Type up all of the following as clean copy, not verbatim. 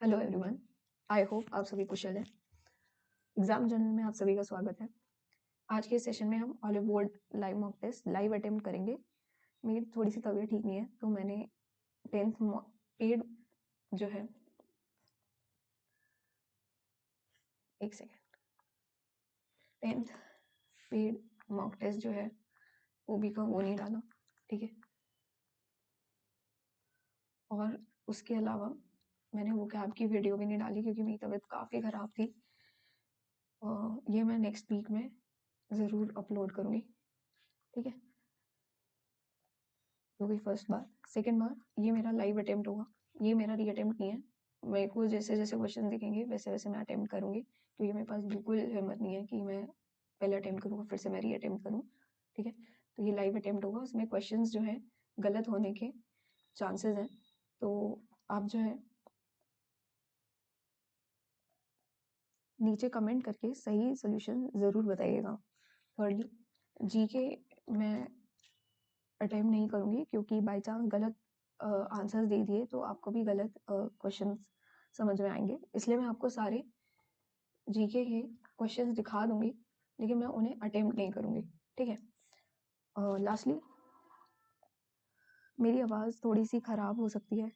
Hello everyone, I hope आप सभी कुशल हैं। एग्जाम जर्नल में आप सभी का स्वागत है। आज के सेशन में हम Oliveboard live mock test live attempt करेंगे। मेरी थोड़ी सी तबीयत ठीक नहीं है तो मैंने 10th पेड जो है एक second 10th paid mock test जो है ओबी का वो नहीं डाला, ठीक है। और उसके अलावा मैंने वो कैब की वीडियो भी नहीं डाली क्योंकि मेरी तबीयत काफ़ी ख़राब थी। ये मैं नेक्स्ट वीक में ज़रूर अपलोड करूँगी, ठीक है। तो गई फर्स्ट बार। सेकंड बार, ये मेरा लाइव अटेम्प्ट होगा, ये मेरा री अटेम्प्ट नहीं है। मेरे को जैसे जैसे क्वेश्चन दिखेंगे वैसे वैसे मैं अटेम्प्ट करूँगी, क्योंकि मेरे पास बिल्कुल हिम्मत नहीं है कि मैं पहले अटेम्प्ट करूँगा फिर से मैं री अटेम्प्ट करूँ, ठीक है। तो ये लाइव अटेम्प्ट होगा, उसमें क्वेश्चन जो है गलत होने के चांसेस हैं, तो आप जो है नीचे कमेंट करके सही सोल्यूशन ज़रूर बताइएगा। थर्डली, जीके मैं अटेम्प्ट नहीं करूँगी क्योंकि बाई चांस गलत आंसर्स दे दिए तो आपको भी गलत क्वेश्चंस समझ में आएंगे, इसलिए मैं आपको सारे जीके के क्वेश्चंस दिखा दूंगी लेकिन मैं उन्हें अटेम्प्ट नहीं करूँगी, ठीक है। लास्टली, मेरी आवाज़ थोड़ी सी ख़राब हो सकती है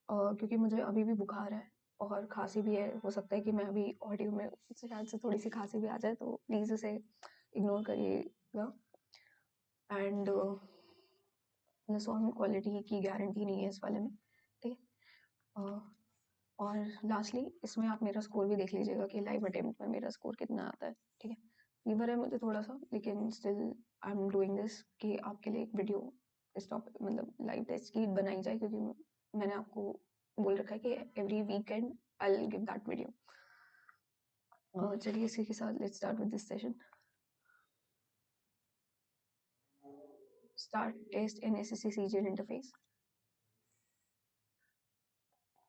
क्योंकि मुझे अभी भी बुखार है और खांसी भी है। हो सकता है कि मैं अभी ऑडियो में शायद से थोड़ी सी खांसी भी आ जाए, तो प्लीज़ उसे इग्नोर करिएगा। एंड साउंड क्वालिटी की गारंटी नहीं है इस वाले में, ठीक है। और लास्टली, इसमें आप मेरा स्कोर भी देख लीजिएगा कि लाइव अटेम्प्ट में मेरा स्कोर कितना आता है, ठीक है। फीवर है मुझे थोड़ा सा, लेकिन still I am doing this कि आपके लिए एक वीडियो इस टॉपिक मतलब लाइव टेस्ट की बनाई जाए, क्योंकि मैंने आपको बोल रखा है कि every weekend I will give that video. चलिए इसी के साथ let's start with this session. Start test in SSC CGL interface.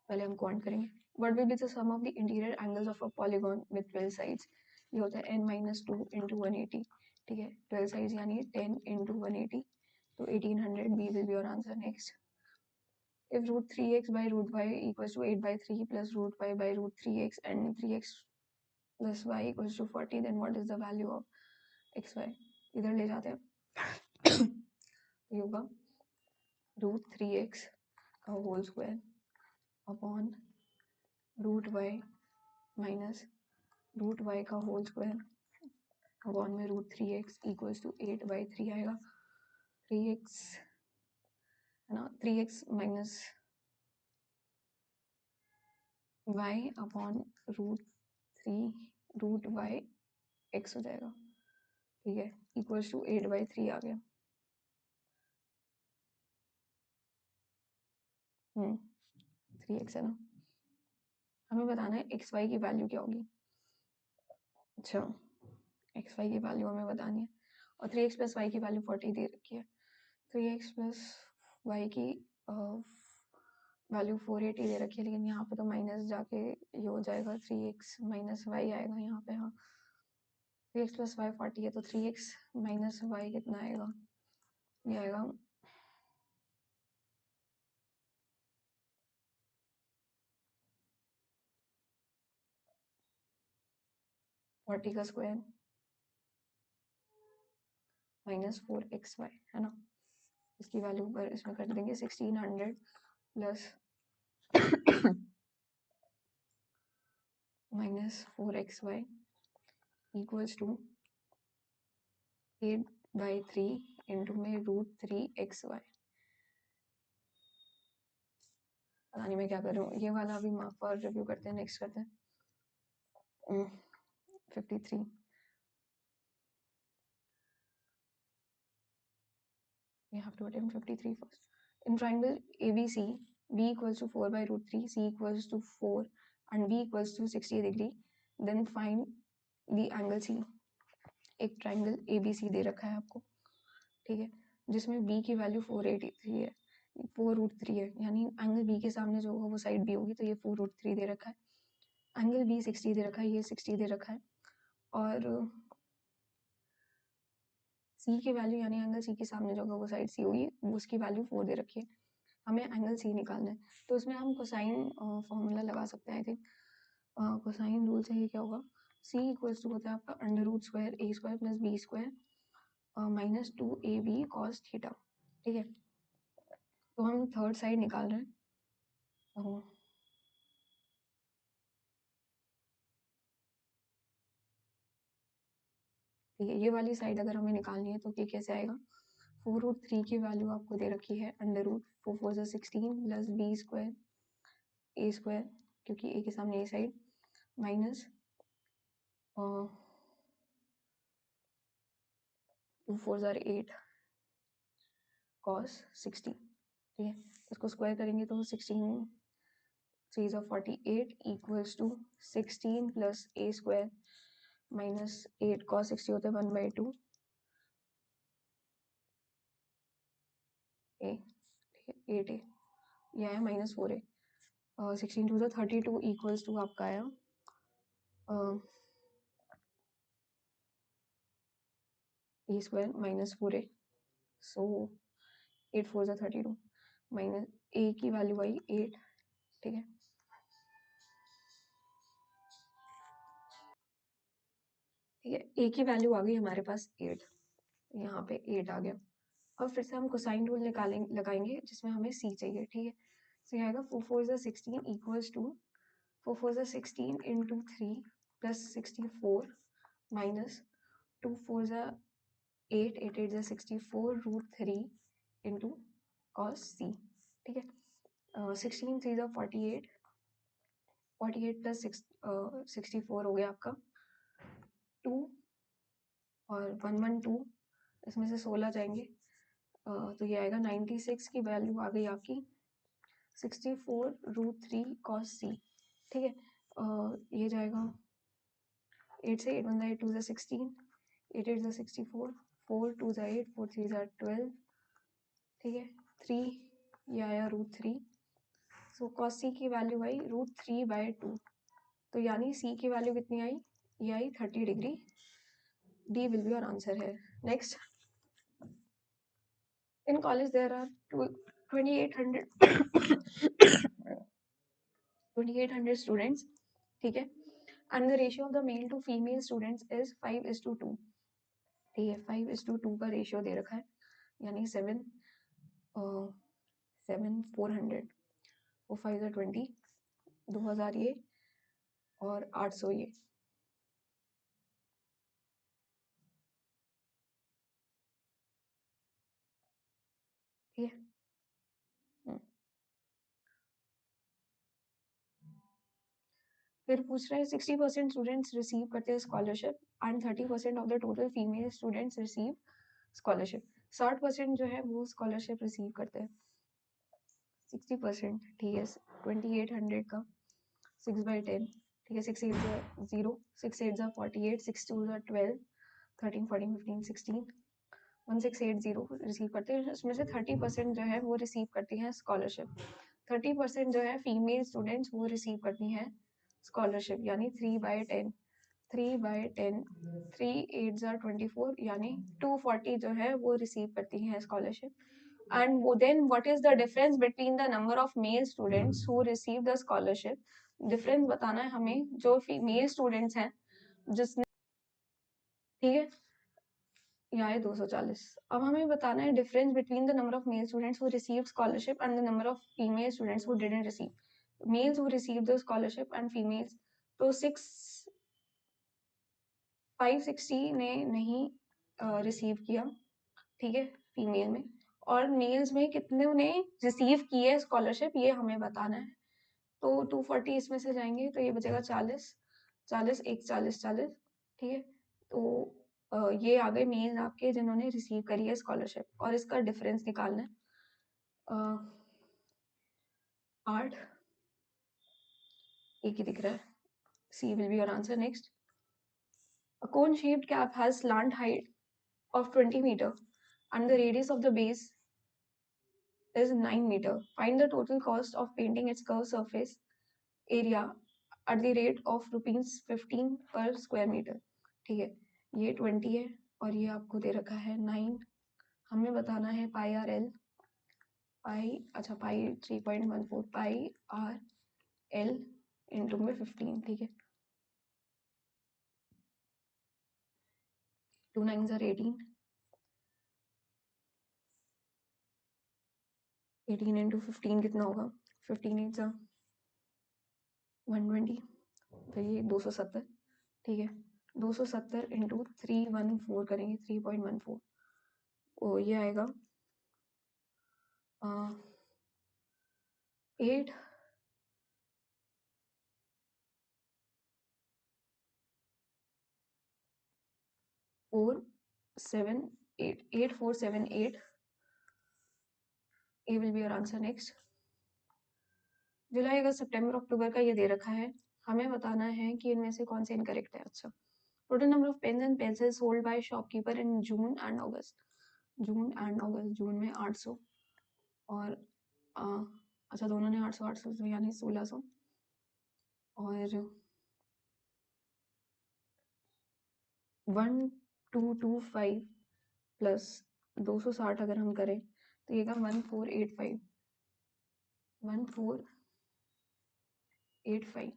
पहले हम क्वांट करेंगे। What will be the sum of the interior angles of a polygon with 12 sides. ये होता है n-2 इंटू 180, ठीक है। 12 साइड्स यानी 10 इंटू 180, तो 1800 B will be your answer. Next, if root 3x by root y equals to 8 by 3 plus root y by root 3x and 3x plus y equals to 40, then what is the value of xy? इधर ले जाते हैं। ये होगा root 3x का whole square upon root y minus root y का whole square upon में root 3x equals to 8 by 3 आएगा। 3x है ना, 3x minus y upon root 3 root y x हो जाएगा, ठीक है, इक्वल्स टू 8 बाई 3 आ गया। 3x है ना, हमें बताना है एक्स वाई की वैल्यू क्या होगी। अच्छा, एक्स वाई की वैल्यू हमें बतानी है, और 3x प्लस वाई की वैल्यू 40 दे रखी है। 3x प्लस वाई की वैल्यू 480 दे रखी है, लेकिन यहाँ पे तो माइनस जाके ये हो जाएगा, 3x माइनस वाई आएगा यहाँ पे। हाँ, 3x प्लस वाई 40 है, तो 3x माइनस वाई कितना आएगा, ये आएगा 40 का स्क्वायर माइनस 4xy, है ना। इसकी वैल्यू पर इसमें कर देंगे 1600 plus minus 4xy equals to 8 by 3 into में रूट 3xy। पता नहीं मैं क्या कर रही हूँ। ये वाला अभी मार्क पर रिव्यू करते हैं, नेक्स्ट करते हैं 53। We have to attempt 53 first. In triangle ABC, B equals to 4 by root 3, C equals to 4 and B equals to 60 degree, then find the angle C. एक ट्राइंगल ABC दे रखा है आपको, ठीक है, जिसमें B की वैल्यू 483 है, 4√3 है, यानी एंगल B के सामने जो होगा वो साइड B होगी, तो ये 4√3 दे रखा है। एंगल B 60 दे रखा है, ये 60 दे रखा है, और C की वैल्यू यानी एंगल C के सामने जो होगा वो साइड C होगी, उसकी वैल्यू 4 दे रखी है। हमें एंगल सी निकालना है, तो उसमें हम कोसाइन फॉर्मूला लगा सकते हैं। आई थिंक कोसाइन रूल से ये क्या होगा, सी इक्वल्स टू होता है आपका under root square a square plus b square minus 2ab cos theta. ठीक है, तो हम थर्ड साइड निकाल रहे हैं। ठीक है, ये वाली साइड अगर हमें निकालनी है तो ये कैसे आएगा, 4√3 की वैल्यू आपको दे रखी है under root 4×4 = 16 plus b square a square, क्योंकि ए के सामने ए साइड, माइनस 2×4 = 8 cos 60। ठीक है, इसको स्क्वायर करेंगे तो 16×3 = 48 equals to 16 plus A square minus 8 cos 60 होता है 1/2 ए। ठीक है, 8a ये आया -4a। 16×2 = 32 इक्वल्स टू आपका आया ए स्क्वायर माइनस 4a। सो 8×4 = 32 माइनस ए की वैल्यू आई 8। ठीक है, ठीक है, ए की वैल्यू आ गई हमारे पास 8, यहाँ पे 8 आ गया। अब फिर से हम कोसाइन रूल लगाएंगे जिसमें हमें सी चाहिए। ठीक है, तो ये आएगा 4×4 = 16 equals to 4×4 = 16 into 3 plus 64 minus 2×4 = 8 8×8 = 64 √3 into cos c. ठीक है, 16×3 = 48 48 प्लस 64 हो गया आपका 2 और 112, इसमें से 16 जाएंगे तो ये आएगा 96 की वैल्यू आ गई आपकी 64 √3 cos c। ठीक है, ये जाएगा 8 से 8 1 8 2 16 8 8 64 4 2 8 4 3 12। ठीक है, 3 ये आया √3। सो cos c की वैल्यू आई √3/2, तो यानी c की वैल्यू कितनी आई, ये आई 30 डिग्री। D will be your answer है। Next, in college there are 2800 students। ठीक है, and the ratio of the male to female students is 5:2। ठीक है, 5:2 का रेशियो दे रखा है, यानी 7 400 वो 5 = 20 2000 ये और 800 ये। ठीक है, फिर पूछ रहा है 60% स्टूडेंट्स रिसीव करते हैं scholarship and 30% of the total female students receive scholarship. 60% जो है वो स्कॉलरशिप रिसीव करते हैं, 60%। ठीक है, 2800 का 6/10। ठीक है, 6 8 0 6 8 48 6 2 12 13 14 15 16 1680 रिसीव करते हैं। उसमें से 30% जो है वो रिसीव करती हैं स्कॉलरशिप। 30% जो है फीमेल स्टूडेंट्स वो रिसीव करती हैं स्कॉलरशिप, यानी 3/10 3/10 3 8 24 यानी 240 जो है वो रिसीव करती हैं scholarship. And then what is the difference between the number of male students who receive the scholarship. Difference बताना है हमें जो फीमेल स्टूडेंट्स हैं जिसने, ठीक है, यहाँ है 240। अब हमें बताना है difference between the number of male students who received scholarship and the number of female students who didn't receive. Males who receive the scholarship and females, तो 560 ने नहीं रिसीव किया। ठीक है, फीमेल में, और मेल्स में कितने ने रिसीव की है स्कॉलरशिप ये हमें बताना है। तो 240 इसमें से जाएंगे तो ये बचेगा 40 40 1 40 40। ठीक है, तो ये आ गए मेल आपके जिन्होंने रिसीव करी है स्कॉलरशिप, और इसका डिफरेंस निकालना है 8 एक ही दिख रहा है, C will be your answer. Next, a cone shaped cap has slant height of 20 meter and the radius of the base is 9 meter. Find the total cost of painting its curved surface area at the rate of ₹15 per square meter। ठीक है, ये 20 है और ये आपको दे रखा है 9। हमें बताना है पाई आर एल। पाई, अच्छा pi 3.14 pi r l into में 15, ठीक है। 2 9 are 18, 18 इंटू 15 कितना होगा, 15 8 120, तो ये 270, ठीक है। 270 इंटू 314 करेंगे, 3.14, ओ ये आएगा 8 4 7 8 8 4 7 8, A will be your answer. Next, जुलाई अगस्त सितंबर अक्टूबर का ये दे रखा है, हमें बताना है कि इनमें से कौन से इनकरेक्ट है। अच्छा, total number of pens and pencils sold by shopkeeper in June and August, June and August, जून में 800 और अच्छा दोनों ने 800 800 तो यानी 1600, और 1225 प्लस 260 अगर हम करें तो ये 1485, 1485,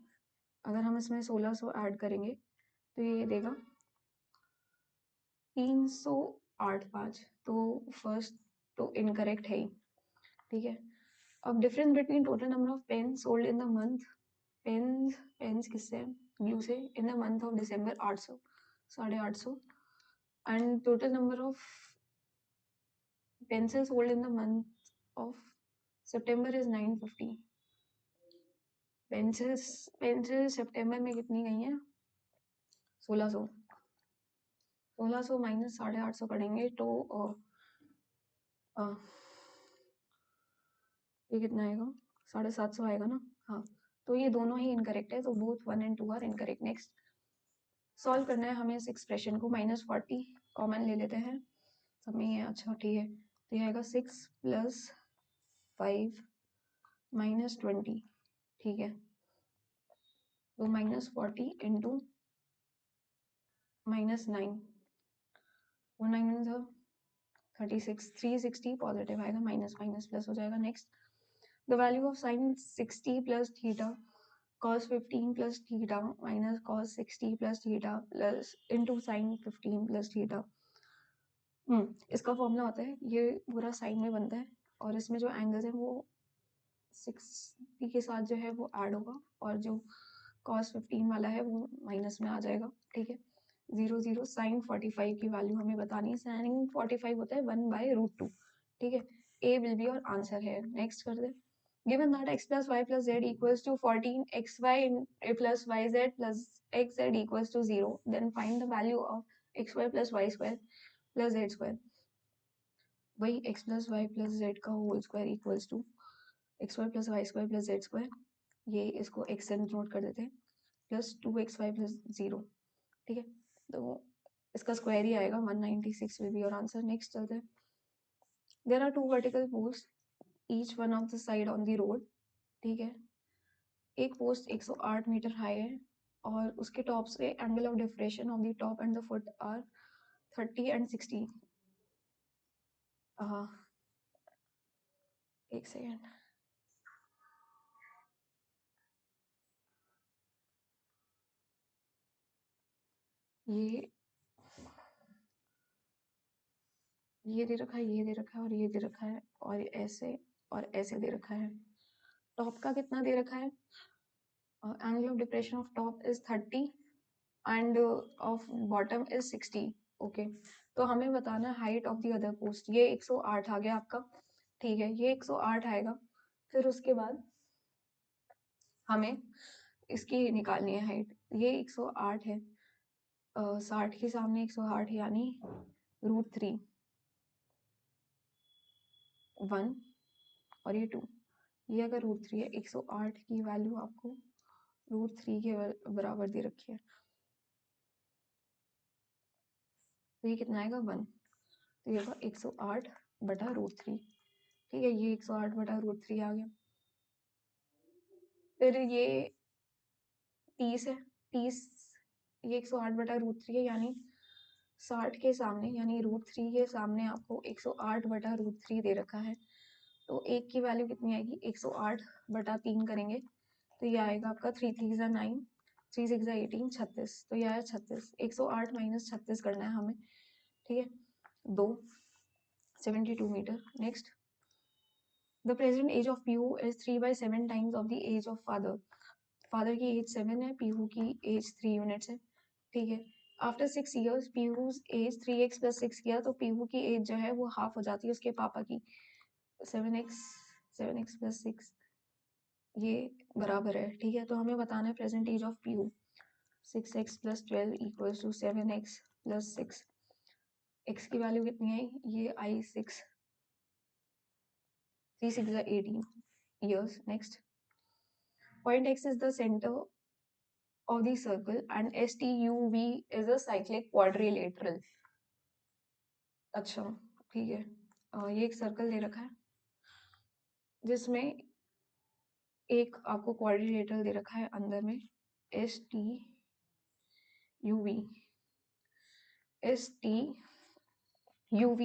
अगर हम इसमें 1600 ऐड करेंगे तो ये देगा 385, तो फर्स्ट तो इनकरेक्ट है ही, ठीक है। अब difference between total number of pen sold in the month, pens pens किससे, ब्लू से, in the month of December 800, 850, and total number of pencil sold in the month of September is 950। Pencils pencil सितंबर में कितनी गई हैं, 1600, 1600 minus 850 करेंगे तो ये कितना आएगा, 750 आएगा ना, हाँ। तो ये दोनों ही इनकरेक्ट है, तो both 1 and 2 are incorrect. Next, solve करना है हमें इस एक्सप्रेशन को, -40 कॉमन ले लेते हैं सब में ये, अच्छा ठीक है। तो ये आएगा 6 + 5 - 20, ठीक है। तो -40 इंटू -9, 9 36, 360 पॉजिटिव आएगा, माइनस माइनस प्लस हो जाएगा। Next, the value of sine 60 + theta cos 15 + theta minus cos 60 + theta plus into sine 15 + theta. इसका फॉर्मूला होता है, ये पूरा साइन में बनता है और इसमें जो एंगल्स है वो 60 के साथ जो है वो ऐड होगा, और जो cos 15 वाला है वो माइनस में आ जाएगा, ठीक है। 0 0 साइन 45 की वैल्यू हमें बतानी है, साइन 45 होता है 1/√2, ठीक है। ए विल बी और आंसर है। नेक्स्ट कर दे, given that x + y + z equals to 14 xy plus yz plus xz equals to 0, then find the value of xy plus y square plus z square। वही x + y + z का whole square equals to xy plus y square plus z square, ये इसको x से note कर देते हैं, plus 2xy plus 0, ठीक है। तो इसका स्क्वायर ही आएगा 196 will be your answer. Next चलते हैं, there are 2 vertical poles each one of the side on the road, ठीक है। एक पोस्ट 108 मीटर हाई है और उसके टॉप से angle of differentiation of the top and the foot are 30 and 60। एक सेकेंड, ये दे रखा है, ये दे रखा है और ये दे रखा है, और ऐसे दे रखा है। टॉप का कितना दे रखा है, angle of depression of top is 30 end of bottom is 60, okay. तो हमें बताना height of the other post, ये 108 आ गया आपका, ठीक है। ये 108 आएगा, फिर उसके बाद हमें इसकी निकालनी है हाइट, ये 108 है, 60 के सामने 108 यानी √3, 1 और ये 2, ये अगर √3 है, 108 की वैल्यू आपको √3 के बराबर दे रखी है, तो ये कितना आएगा 1, तो ये होगा 108/√3, ठीक है। ये 108/√3 आ गया। फिर ये 30 है, 30, ये 108/√3 है, यानी 60 के सामने यानी √3 के सामने आपको 108/√3 दे रखा है, तो एक की वैल्यू कितनी आएगी, 108 बटा 3 करेंगे तो ये आएगा आपका 3 3 ज़ा 9, 3 6 ज़ा 18, 36। तो ये आया 36, 108 माइनस 36 करना है हमें, ठीक है। 2 72 metre. Next, the present age of Peehu is 3/7 times of the age of father. Father की एज 7 है, पीहू की एज 3 यूनिट्स है, ठीक है। After 6 years Pihu's age 3x plus 6 किया तो पीहू की एज जो है वो हाफ हो जाती है उसके पापा की। 7x प्लस 6 ये बराबर है, ठीक है। तो हमें बताना है present age of Peehu. 6x plus 12 equals to 7x plus 6। x की वैल्यू कितनी आई, ये आई 6, 3 6 18 years. Next, point x is the center of the circle and STUV is a cyclic quadrilateral. अच्छा, ठीक है। ये एक सर्कल दे रखा है जिसमें एक आपको क्वाड्रिलेटरल दे रखा है अंदर में, STUV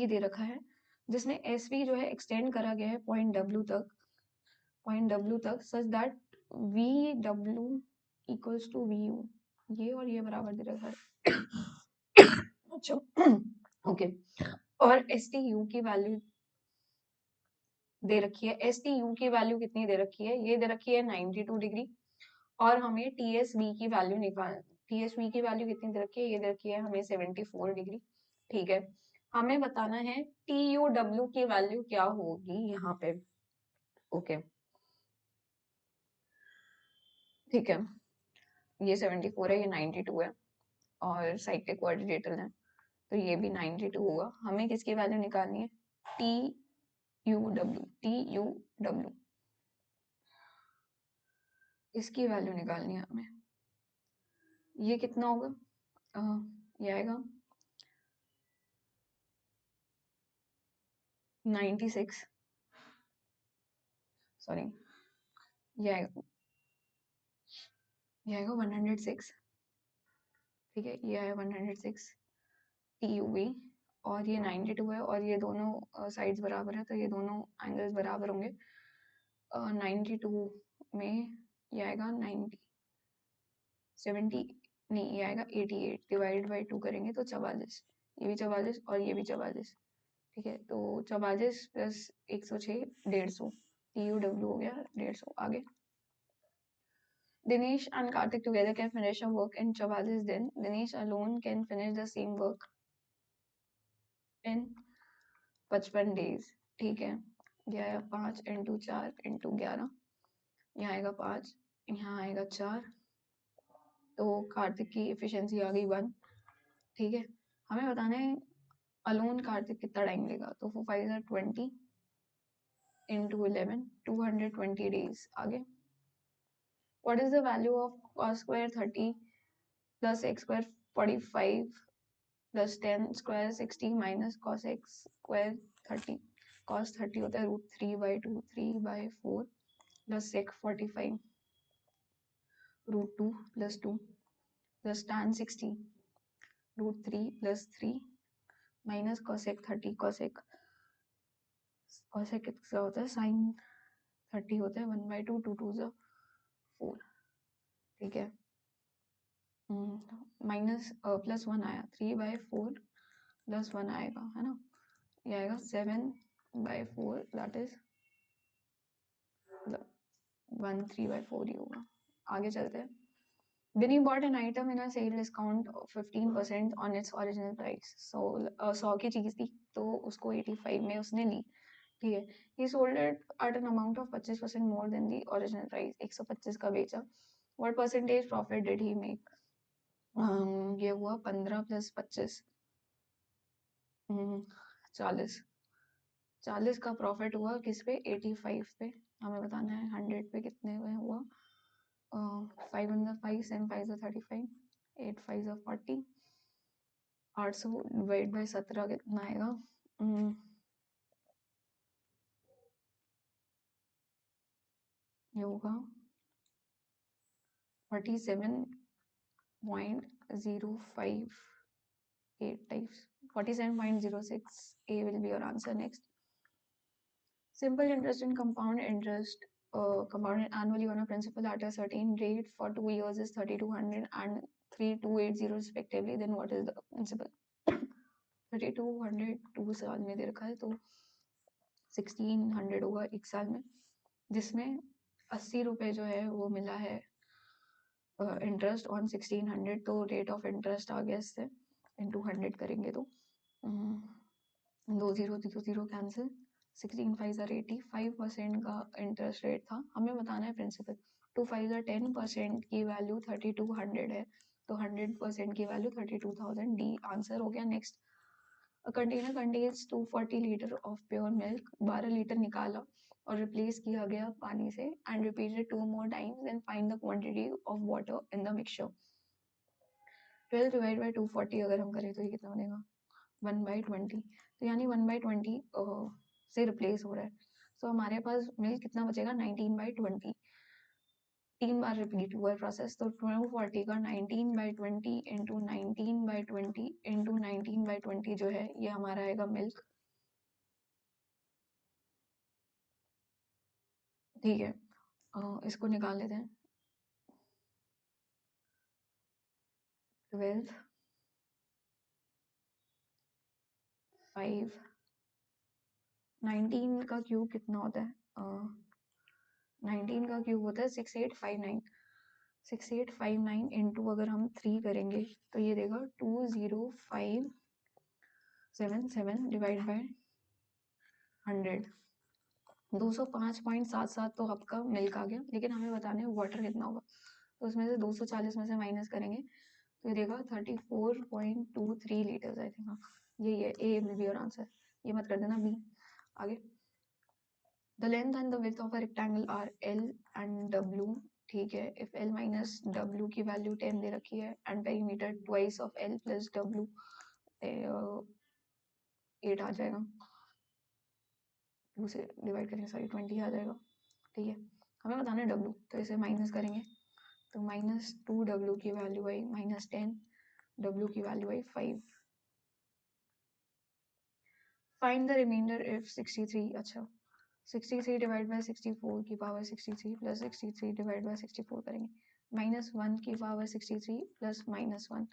दे रखा है, जिसमें SV जो है एक्सटेंड करा गया है पॉइंट W तक such that VW equals to VU। ये और ये बराबर दे रखा है। अच्छा, ओके। और STU की वैल्यू दे रखी है, STU की वैल्यू कितनी दे रखी है, ये दे रखी है 92 डिग्री। और हमें TSV की वैल्यू निकाल, TSV की वैल्यू कितनी दे रखी है, ये दे रखी है हमें 74 डिग्री, ठीक है। हमें बताना है TUW की वैल्यू क्या होगी यहाँ पे, ओके, ठीक है। ये 74 है, ये 92 है और साइक्लिक क्वाड्रिलेटरल है तो ये भी 92 होगा। हमें किसकी वैल्यू निकालनी है, TUW इसकी वैल्यू निकालनी है हमें। ये कितना होगा, ये आएगा 96, सॉरी, ये आएगा 106, ठीक है। ये आया 106 TUV और ये 92 है और ये दोनों साइड्स बराबर है तो ये दोनों एंगल्स बराबर होंगे। 92 में ये आएगा 90, 70 नहीं, ये आएगा 88 डिवाइड बाई 2 करेंगे तो 44, ये भी 44 और ये भी 44, ठीक है। तो 44 प्लस 106 150, TUW हो गया 150। आगे, Dinesh and Karthik together can finish a work in 44 दिन, Dinesh alone can finish the same work in 55 days, ठीक है। ये आया 5 इंटू 4 इंटू 11, यहाँ आएगा 5, यहाँ आएगा 4, तो कार्तिक की एफिशिएंसी आ गई 1, ठीक है। हमें बताना है अलोन कार्तिक कितना टाइम लेगा, तो 4 5 are 20 इंटू 11 220 डेज। आगे, what is the value of cos square 30 plus x square 45 plus 10 square 60 minus cos x square 30। cos 30 होता है √3/2 3/4 plus sec 45 √2 plus 2 plus tan 60 √3 plus 3 minus cosec 30 cosec कितना होता है, sin 30 होता है 1/2 2 2 4, ठीक है। माइनस प्लस 1 आया 3/4 प्लस 1 आएगा, है ना, ये आएगा 7/4 दैट इज 1 3/4 ही होगा। आगे चलते हैं। Vinny bought an item in a sale discount of 15% on its original price. So 100 की चीज थी तो उसको 85 में उसने ली, ठीक है। He sold it at an amount of 25% more than the original price. 125 का बेचा। What percentage profit did he make? ये हुआ 15 प्लस 25 40, 40 का प्रॉफिट हुआ किस पे, 85 पे। हमें बताना है 100 पे कितने में हुआ। 5 under 5 7 5 are 35 8 5 are 40, 800 divide by 17 कितना आएगा, ये होगा 47.058 times 47.06। A will be your answer. Next, Simple interest and compound interest compounded annually on a principal at a certain rate for 2 years is 3200 and 3280 respectively. Then what is the principal? 3200 2 साल में दे रखा है तो 1600 होगा एक साल में, जिसमें 80 रुपए जो है वो मिला है इंटरेस्ट ऑन 1600, तो रेट ऑफ इंटरेस्ट आ गया इससे इनटू 100 करेंगे तो 2 0 कैंसिल, 16 5 80, 5% का इंटरेस्ट रेट था। हमें बताना है प्रिंसिपल। 2 5 10% की वैल्यू 3200 है, तो 100% की वैल्यू 32,000। डी आंसर हो गया। Next, a container contains 240 litre of pure milk, 12 litre निकाला और रिप्लेस किया गया पानी से and repeated 2 more times, then find the quantity of water in the mixture. 12 divide by 240 अगर हम करें तो ये कितना बनेगा 1/20, तो यानी 1/20 से रिप्लेस हो रहा है। सो हमारे पास मिल्क कितना बचेगा 19/20, 3 बार रिपीट हुआ है प्रोसेस, तो 240 का 19/20 इंटू 19/20 इंटू 19/20 जो है ये हमारा आएगा मिल्क। ठीक है, इसको निकाल लेते हैं। 12 5 19 का क्यूब कितना होता है? 19 का क्यूब होता है 6859। 6859 इंटू अगर हम 3 करेंगे तो ये देगा 20577 डिवाइड बाय 100। 205.77 तो आपका मिल्क आ गया, लेकिन हमें बताने वाटर कितना होगा, तो उसमें से 240 में से माइनस करेंगे तो ये देगा 34.23 लीटर्स आई थिंक। हाँ यही है, ए विल बी योर आंसर, ये मत कर देना बी। आगे, the length and the width of a rectangle R L and W. ठीक है, इफ एल माइनस डब्ल्यू की वैल्यू 10 दे रखी है and perimeter twice of L plus W 8 आ जाएगा, 2 से डिवाइड करेंगे सॉरी 20 आ जाएगा। ठीक है, हमें बताना है डब्ल्यू, तो इसे माइनस करेंगे तो -2 डब्ल्यू की वैल्यू आई -10, डब्ल्यू की वैल्यू आई 5। Find the remainder if 63। अच्छा, 63 डिवाइड बाय 64 की पावर 63 प्लस 63 डिवाइड बाय 64 करेंगे, -1 की पावर 63 प्लस -1,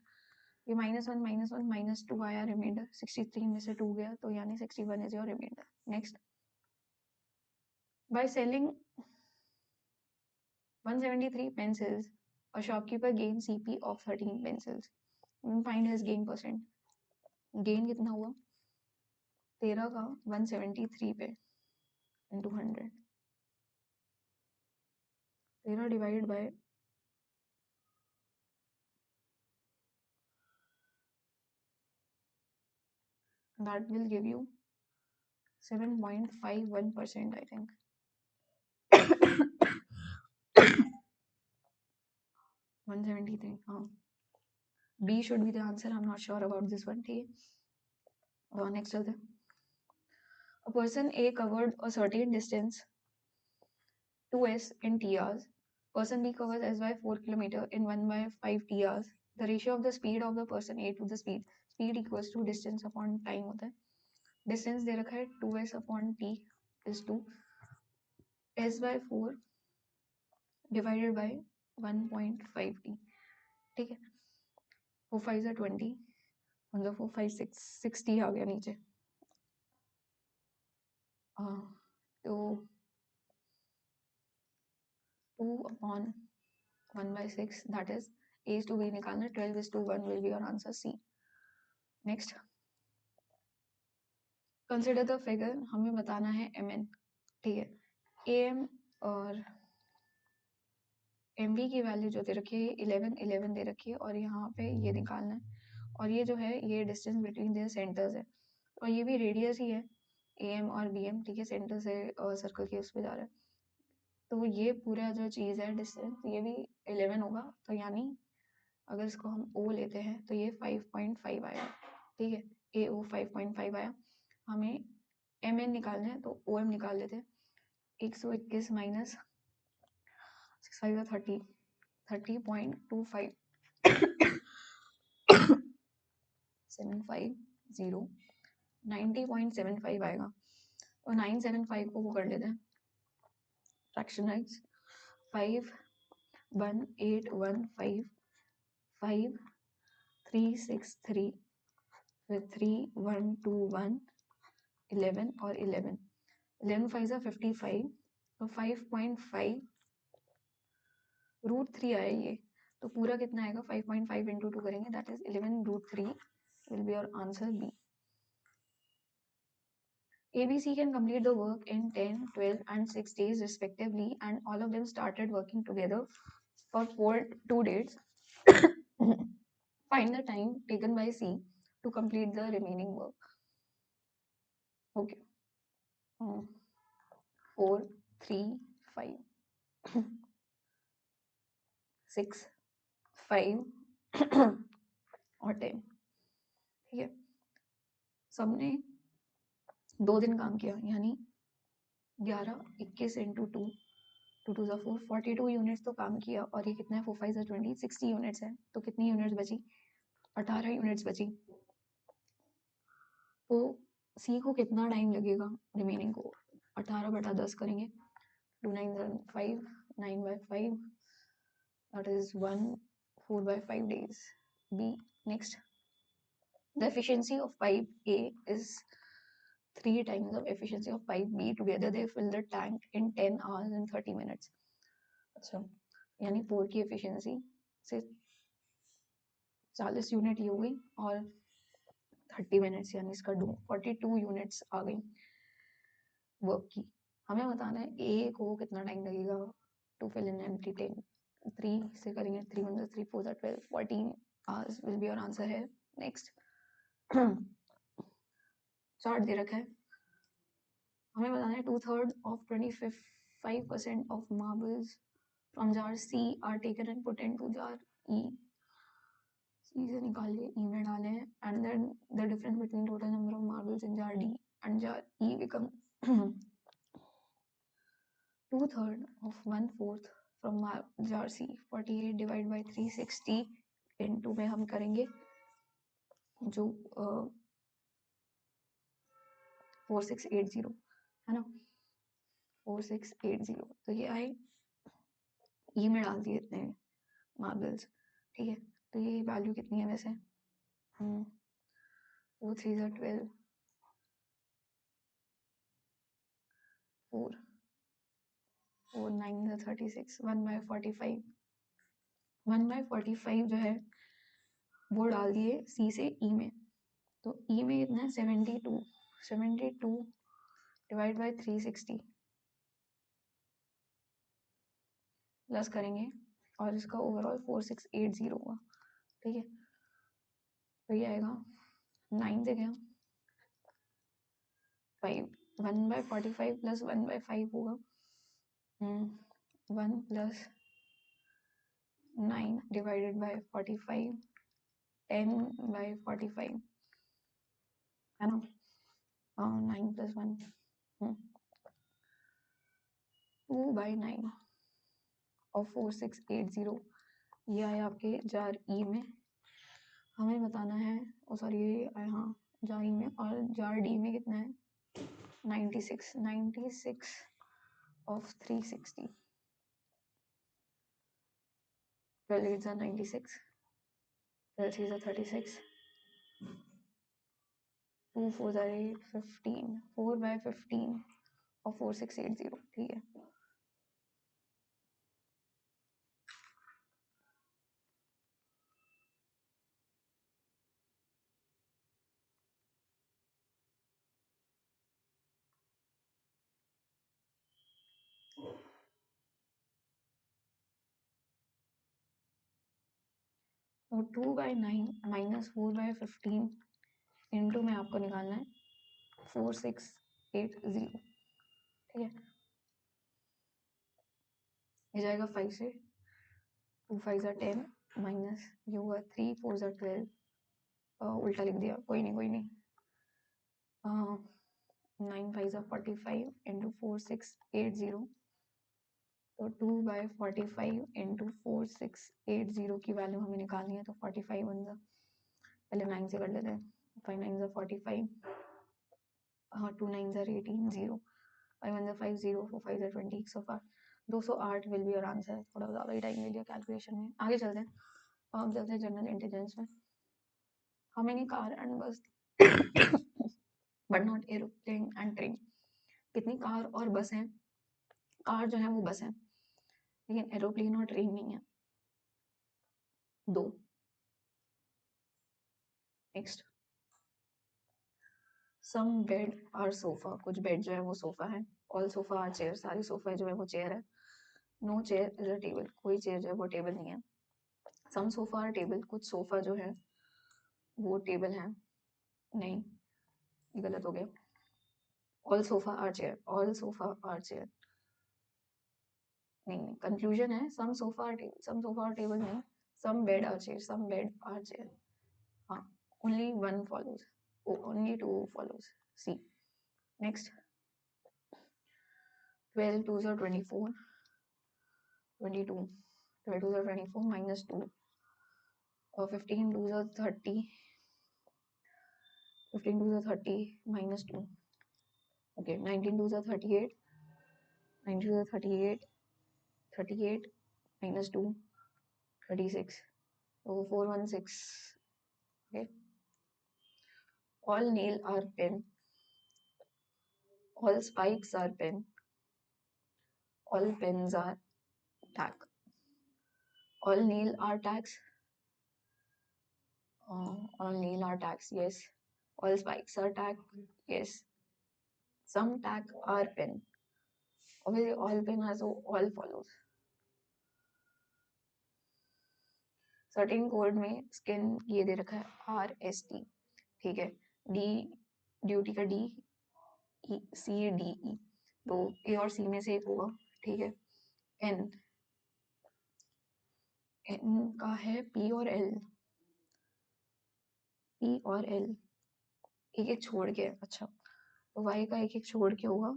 ये -1 -2 आया रिमाइंडर, 63 में से 2 गया तो यानी 61 is your remainder. Next, by selling 173 pencils, a shopkeeper gained CP of 13 pencils. Find his gain percent. Gain कितना हुआ 13 का 173 पे into 100, 13 divide by that will give you 7.51% I think. 173, हाँ, B should be the answer. I'm not sure about this one. ठीक है, next चलते हैं। A person A covered a certain distance 2s in t hours. Person B covers s by 4 km in 1 by 5 t hours. The ratio of the speed of the person A to the speed equals to distance upon time होता है। Distance दे रखा है 2s upon t is to s by 4 divided by 1.5 t। ठीक है, 4 5 20, मतलब 4 5 6 60 आ गया नीचे। तो 2 upon 1 by 6 that is a is to b निकालना, 12 is to 1 will be your answer C। Next, consider the figure, हमें बताना है mn। ठीक है, am और mv की वैल्यू जो दे रखी है 11 11 दे रखी है और यहाँ पे ये निकालना है, और ये जो है ये डिस्टेंस बिटवीन देयर सेंटर्स है और ये भी रेडियस ही है am और bm। ठीक है, सेंटर से सर्कल के उस पे जा रहा है, तो ये पूरा जो चीज़ है डिस्टेंस ये भी 11 होगा, तो यानी अगर इसको हम o लेते हैं तो ये 5.5 आएगा। ठीक है, AO 5.5 आया। हमें mn निकालना है तो OM निकाल लेते हैं, 121 माइनस 6 5 30, 30.25 750 90.75 आएगा। और 975 को वो कर लेते हैं फ्रैक्शनाइज 5 1 8 1 5 5 3 6 3 फिर 3 1 2 1 11 और 11 11 5 सा 55 तो 5.5 √3 आया ये तो पूरा कितना आएगा 5.5 इंटू 2 करेंगे that is 11 √3 will be your answer B. ABC can complete the work in 10, 12 and 6 days respectively and all of them started working together for 2 days. Find the time taken by C to complete the remaining work. Okay. 4, 3, 5, 6, 5 और 10. ठीक है सबने 2 दिन काम किया यानी 11 21 into 2 2 2 4 42 units तो काम किया और ये कितना है 4 5 20 60 यूनिट्स है तो कितनी यूनिट्स बची 18 यूनिट्स बची तो सी को कितना टाइम लगेगा रिमेनिंग को 18/10 करेंगे 2 9 5 9/5 that is 1 4/5 days. B next the efficiency of pipe A is 3 times of efficiency of pipe B together they fill the tank in 10 hours and 30 minutes. अच्छा यानी पोर की एफिशिएंसी से 40 यूनिट ये हो गई और 30 मिनट्स यानी इसका 42 यूनिट्स आ गई वर्क की हमें बताना है ए को कितना टाइम लगेगा to fill in empty tank 3 से करेंगे 3 1 3 4 12 14 hours will be your answer है नेक्स्ट चार्ट दे रखा है हमें बताना है 2/3 of 25% of marbles from jar C are taken and put into jar E C से निकालिए ई में डाले हैं and then the difference between total number of marbles in jar D and jar E become 2/3 of 1/4 from jar C 48 divided by 360 into में हम करेंगे जो 4680 है ना 4680 तो ये आए ई में डाल दिए इतने मार्बल्स ठीक है तो ये वैल्यू कितनी है वैसे 4 3 12 4 4 9 36 1/45 1/45 जो है वो डाल दिए सी से ई में तो ई में कितना है 72 डिवाइड बाय 360 प्लस करेंगे और इसका ओवरऑल 4680 होगा ठीक है तो ये आएगा 9 से गया 5 1/45 प्लस 1/5 होगा 1 प्लस 9 डिवाइडेड बाय 45 10/45 है ना 9 प्लस 1 2/9 और 4680 ये आया आपके जार ई में हमें बताना है सॉरी ये आया हाँ जार ई में और जार डी में कितना है 96 of 360 12 8s are 96 12 3s are 36 2 4s are 8 15 4/15 और 4680 ठीक है तो 2/9 माइनस 4/15 इंटू में आपको निकालना है 4680 ठीक है ये जाएगा 5 से 2 5s are 10 माइनस ये हुआ 3 4s are 12 उल्टा लिख दिया कोई नहीं 9 5s are 45 इंटू 4680 तो 2/45 इंटू 4680 की वैल्यू हमें निकालनी है तो 45 बन जा पहले 9 से कर लेते हैं 5 9 45 2 9s are 18, 0, 5 1s are 5, 0, 4 5s are 20, so far 208 will be your answer. थोड़ा ज़्यादा ही टाइम ले लिया कैलकुलेशन में. आगे चलते हैं. अब हम चलते हैं जनरल इंटेलिजेंस में. हाउ मेनी कार एंड बस but not aeroplane and train. कितनी कार और बस हैं. कार जो है वो बस है, लेकिन एरोप्लेन और ट्रेन नहीं है. 2. नेक्स्ट. सम बेड और सोफा. कुछ बेड जो है वो सोफा है. All sofa are chair. सारी सोफा जो है वो चेयर है. No chair is a table. कोई चेयर जो है वो टेबल नहीं है. Some sofa are table. कुछ सोफा जो है वो टेबल है. नहीं, ये गलत हो गया. All sofa are chair. All sofa are chair. नहीं, कंफ्यूजन है. Some sofa are table. Some sofa are table नहीं. Some bed are chair. Some bed are chair. हाँ, only one follows. Oh, only 2 follows. C. Next. 12 2s are 24. 22. 12 2s are 24 minus 2. 15 2s are 30. 15 2s are 30 minus 2. Okay, 19 2s are 38. 19 2s are 38. 38 minus 2. 36. So 416. Okay. All nail are pen. All spikes are pen. All pens are tag. All nail are tags. All nail are tags. Yes. All spikes are tag. Yes. Some tag are pen. Obviously, all pen has all follows. Certain code में skin ये दे रखा है RST. ठीक है. D duty का D, C D E. तो A और C में से एक होगा. ठीक है. N का है P और L. P और L एक एक छोड़ के. अच्छा, तो Y का एक एक छोड़ के होगा.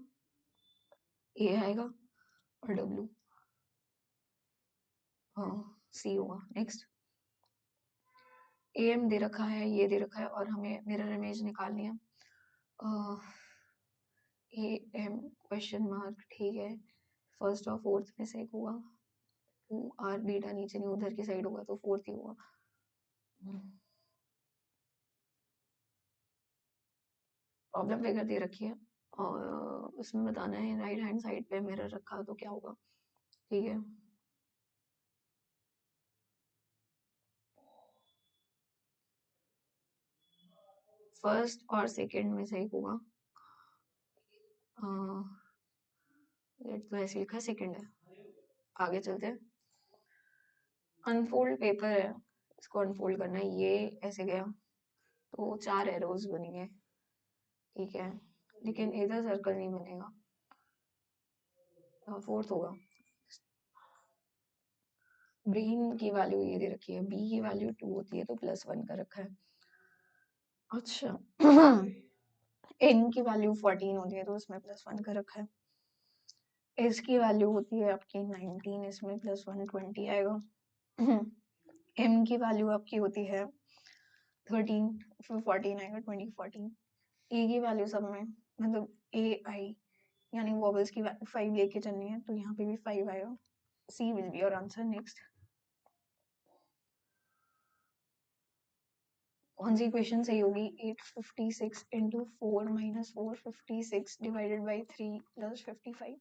A आएगा और W. हाँ, C होगा. नेक्स्ट. AM दे रखा है, ये दे रखा है, और हमें मिरर इमेज निकालनी है. AM question mark. ठीक है. फर्स्ट और फोर्थ में से एक होगा. 2R बीटा नीचे नहीं, उधर की साइड होगा, तो फोर्थ ही होगा. प्रॉब्लम फिगर दे रखी है और उसमें बताना है राइट हैंड साइड पे मिरर रखा तो क्या होगा. ठीक है. फर्स्ट और सेकंड में से एक होगा. तो ऐसे लिखा है, सेकंड है. आगे चलते हैं. अनफोल्ड पेपर है, इसको अनफोल्ड करना है. ये ऐसे गया तो 4 एरोज बनेंगे. ठीक है, लेकिन इधर सर्कल नहीं बनेगा. फोर्थ होगा. ब्रेन की वैल्यू ये दे रखी है. बी की वैल्यू 2 होती है तो +1 का रखा है. अच्छा. एन की वैल्यू 14 होती है तो उसमें +1 का रखा है. एस की वैल्यू होती है आपकी 19, इसमें +1 20 आएगा. एम की वैल्यू आपकी होती है 13, फिर 14 आएगा. 20 14. ए की वैल्यू सब में मतलब AI यानी वॉवल्स की 5 लेके चलनी है, तो यहाँ पे भी 5 आएगा. C will be your answer. Next. कौन सी इक्वेशन सही होगी. 856 into 4 minus 456 divided by 3 plus 55.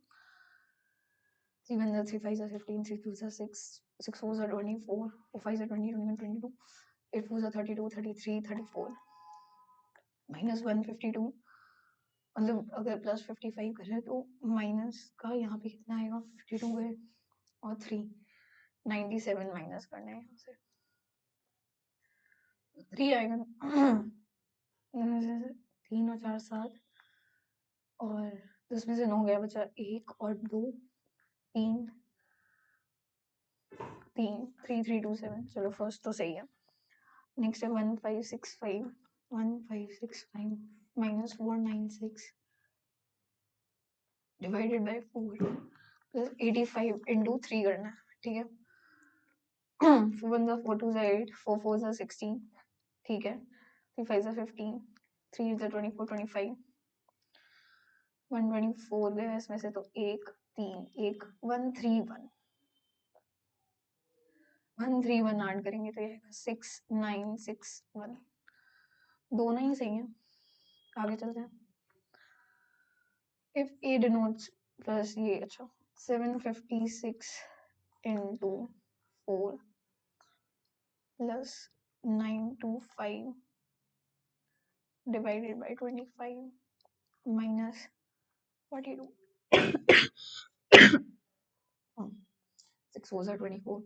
3 1s are 3 5s are 15, 6 2s are 6, 6 4s are 24, 4 5s are 20, 21 22, 8 4s are 32, 33, 34 minus 152. मतलब अगर +55 करें तो माइनस का यहाँ पे कितना आएगा. 52 है और 3 97 माइनस करना है. यहाँ से 3 आएगा. 3 और 4 7, और 10 में से 9 गया, बचा 1 और 2 3 3 3 3 2 7. चलो फर्स्ट तो सही है. नेक्स्ट है 1565. 1565 minus 496 divided by 4 plus 85 into 3 करना है. ठीक है. 4 1s are 4 2s are 8, 4 4s are 16. ठीक है. 3 5s are 15, 3 is 24 25. 124 गया इसमें से, तो 1 3 1 131 131 ऐड करेंगे तो ये आएगा 6961, दोनों ही सही है। आगे चलते हैं। इफ ए डिनोट्स प्लस ये, अच्छा 756 into 4 plus 925 divided by 25 minus 42. 6 4s are 24,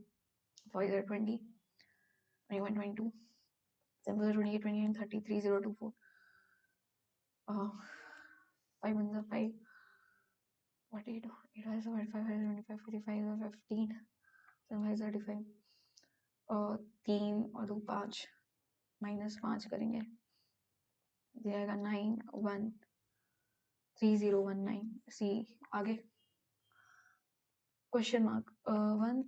5s are 20, 21 22, 7 4s are 28 29 30 3024, 5 1s are 5, 42, 8 5s are 5 25 45 are 15, 7 5s are 35, 3 और 2 5 माइनस 5 करेंगे, ये आएगा 913019। सी आगे क्वेश्चन मार्क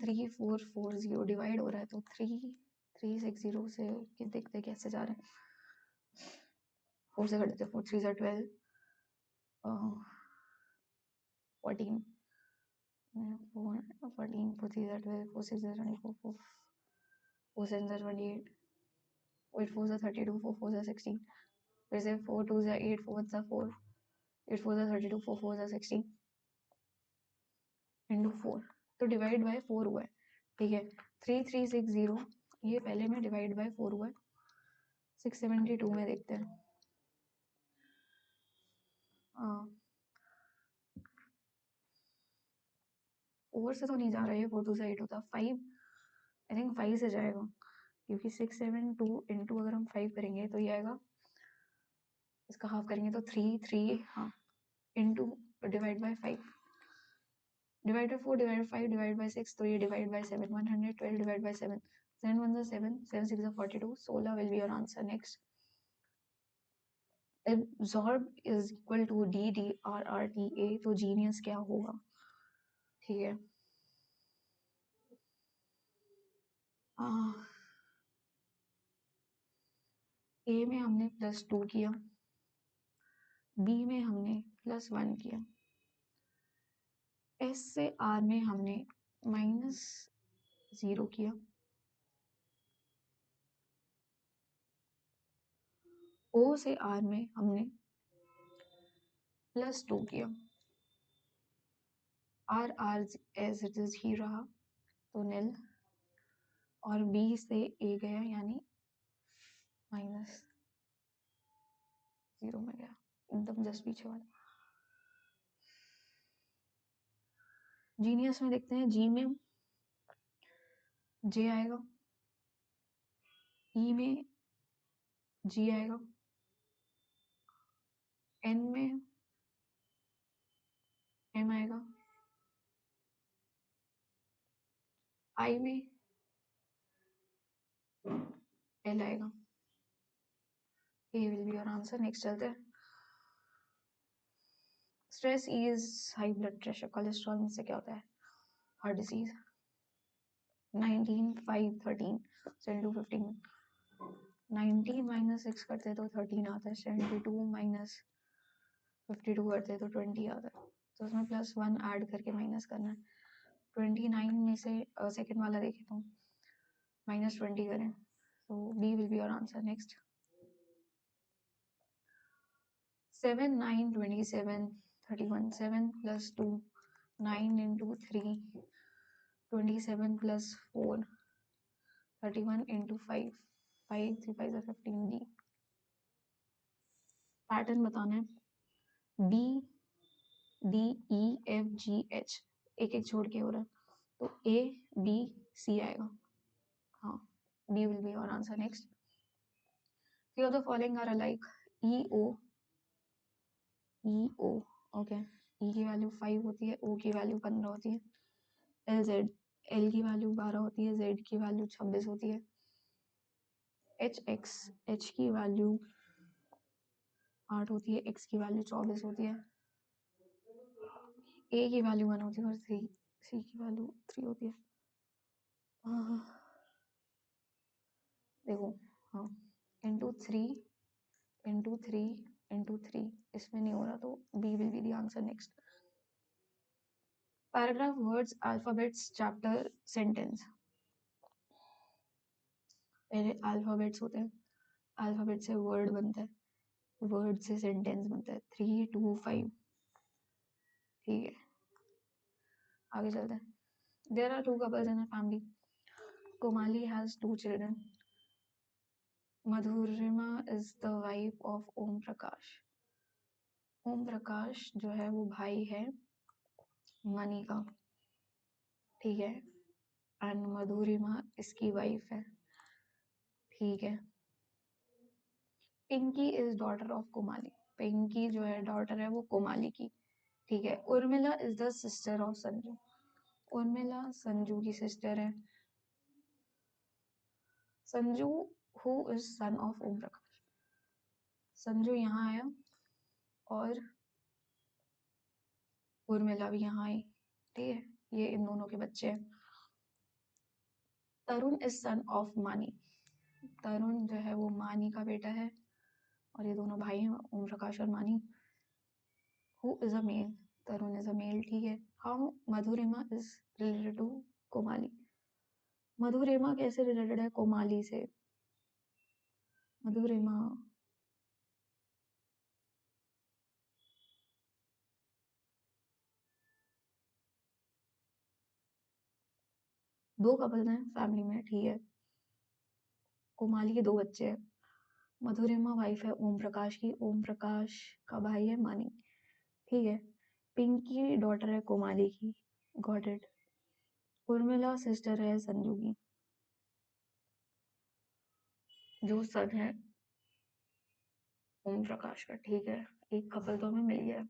13440 डिवाइड हो रहा है तो 3360 से देखते कैसे जा रहे हैं। 4 से कर देते हैं, 4 3 are 12, 14 4 14 4 3 are 12, 4 6 are 24, 4 7 are 28, 8 4 are 32, 4 4 are 16, फिर से 4 2 are 8, 4 1 are 4, 8 4 are 32, 4 4 are 16 into 4, तो डिवाइड बाय 4 हुआ है, ठीक है। 3360 ये पहले में डिवाइड बाय 4 हुआ है। 672 में देखते हैं, 4 से तो नहीं जा रहा है, 4 2 से 8 होता, 5 आई थिंक 5 से जाएगा, क्योंकि 672 इंटू अगर हम 5 करेंगे तो ये आएगा, इसका हाफ करेंगे तो 3 3, हाँ, into divide by 5, divide by 4 divide by 5 divide by 6, तो ये divide by 7, 112 divide by 7, 7 1 is 7, 7 6 is 42, 16 will be your answer. Next, absorb is equal to DDRRTA, तो जीनियस क्या होगा, ठीक है। ए में हमने +2 किया, बी में हमने +1 किया, एस से आर में हमने -0 किया, ओ से आर में हमने +2 किया, R R as it is ही रहा तो निल, और बी से ए गया यानी -0 में गया, एकदम जस्ट पीछे वाला। जीनियस में देखते हैं, जी में जे आएगा, ई में जी आएगा, एन में एम आएगा, आई में एल आएगा। A will be your answer. Next चलते हैं। Stress is high blood pressure, cholesterol में से क्या होता है, हार्ट डिजीज। 19 5 13 72 15, 19 माइनस 6 करते तो 13 आता है, 72 माइनस 52 करते तो 20 आता है, तो उसमें +1 ऐड करके माइनस करना है। 29 में से सेकेंड वाला देखें तो -20 करें, तो B will be your answer. Next, 7 9 27 31, 7 + 2 9 into 3 27 + 4 31 into 5 5 3 5 are 15, D. Pattern बताना है, B D E F G H, एक एक छोड़ के हो रहा है, तो ए बी सी आएगा, हाँ, B will be your answer. Next, few of the following are alike, E O okay, E की वैल्यू 5 होती है, ओ की वैल्यू 15 होती है, एल जेड, एल की वैल्यू 12 होती है, जेड की वैल्यू 26 होती है, एच एक्स, एच की वैल्यू 8 होती है, एक्स की वैल्यू 24 होती है, ए की वैल्यू 1 होती है और सी की वैल्यू 3 होती है। देखो, हाँ, इंटू 3 into 3, इसमें नहीं हो रहा तो B will be the answer next. Paragraph, words, alphabets, chapter, sentence. पहले अल्फाबेट्स होते हैं, अल्फाबेट से वर्ड बनता है, वर्ड से सेंटेंस बनता है. 3, 2, 5. ठीक है, आगे चलते हैं. There are 2 couples in a family. Komali has 2 children. Madhurima is the wife of Om Prakash. Om Prakash जो है वो भाई है मनी का, ठीक है. एंड मधुरिमा इसकी वाइफ है, ठीक है. Pinky is daughter of Komali. Pinky जो है डॉटर है वो कोमाली की, ठीक है. Urmila is the sister of Sanju. Urmila Sanju की सिस्टर है. Sanju who is son of Om Prakash. Sanju यहाँ आया और उर्मिला भी यहाँ आई, ठीक है. ये इन दोनों के बच्चे हैं. तरुण इज सन ऑफ मानी. तरुण जो है वो मानी का बेटा है और ये दोनों भाई हैं ओम प्रकाश और Mani. Who is a male. Tarun is a male, ठीक है. How Madhurima is related to Komali. Madhurima कैसे रिलेटेड है कोमाली से. मधुरिमा 2 कपल्स हैं फैमिली में, ठीक है. कोमाली के 2 बच्चे हैं. मधुरिमा वाइफ है ओम प्रकाश की. ओम प्रकाश का भाई है मानी, ठीक है. पिंकी डॉटर है कोमाली की. Got it. उर्मिला सिस्टर है संजू की, जो सन है ओम प्रकाश का, ठीक है. एक कपल तो हमें मिल गया.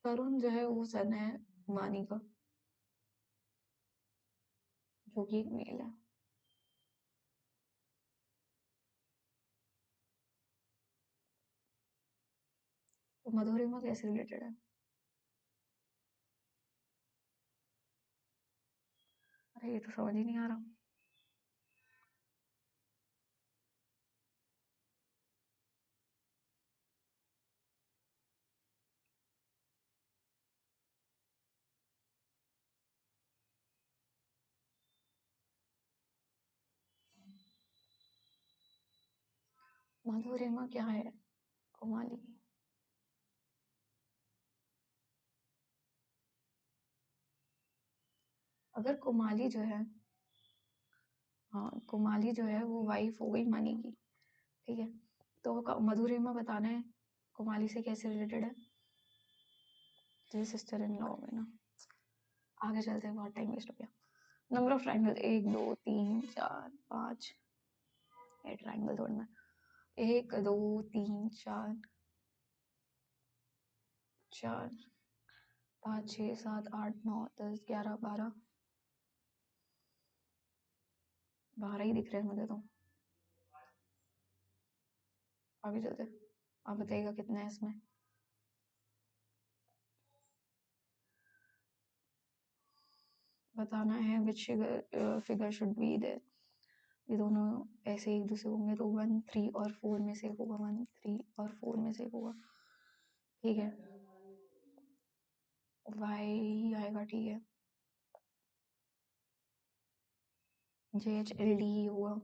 तरुण जो है वो सन है मानी का, जो कि एक मेल है. तो मधुरिमा कैसे रिलेटेड है. अरे ये तो समझ ही नहीं आ रहा. मधुरिमा क्या है कोमाली की. अगर कोमाली जो है, हाँ कोमाली जो है वो वाइफ हो गई मनी की, ठीक है. तो मधुरिमा बताना है कोमाली से कैसे रिलेटेड है. ये सिस्टर इन लॉ में ना. आगे चलते हैं, बहुत टाइम वेस्ट हो गया. Number of triangle 1 2 3 4 5. ये ट्राइंगल तोड़ना. 1 2 3 4 4 5 6 7 8 9 10 11 12. 12 ही दिख रहे हैं मुझे तो. आगे चलते. आप बताइएगा कितना है इसमें. बताना है which figure should be there. ये दोनों ऐसे एक दूसरे होंगे तो 1 3 और 4 में से होगा. 1 3 और 4 में से होगा, ठीक है. वाई ही आएगा, ठीक है. जे एच एल डी ही होगा.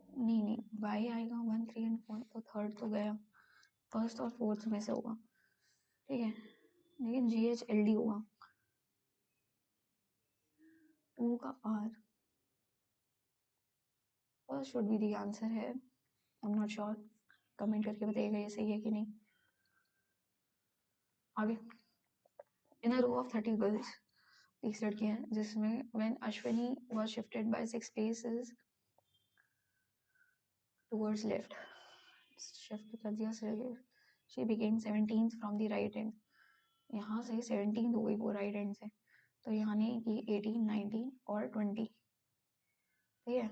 नहीं नहीं, वाई आएगा 1 3 एंड 4, तो थर्ड तो गया. फर्स्ट और फोर्थ में से होगा, ठीक है. लेकिन जी एच एल डी होगा. 2 का or first should be the answer है. I am not sure. Comment करके बताइएगा ये सही है कि नहीं. आगे. इन अ रो ऑफ 30 गर्ल्स, 30 लड़कियां हैं जिसमें when Ashwini was shifted by 6 places towards left, shift कर दिया she became 17th from the right end. यहाँ से 17th हो गई वो राइट एंड से, तो यहाँ नहीं कि 18 19 और 20, ठीक है.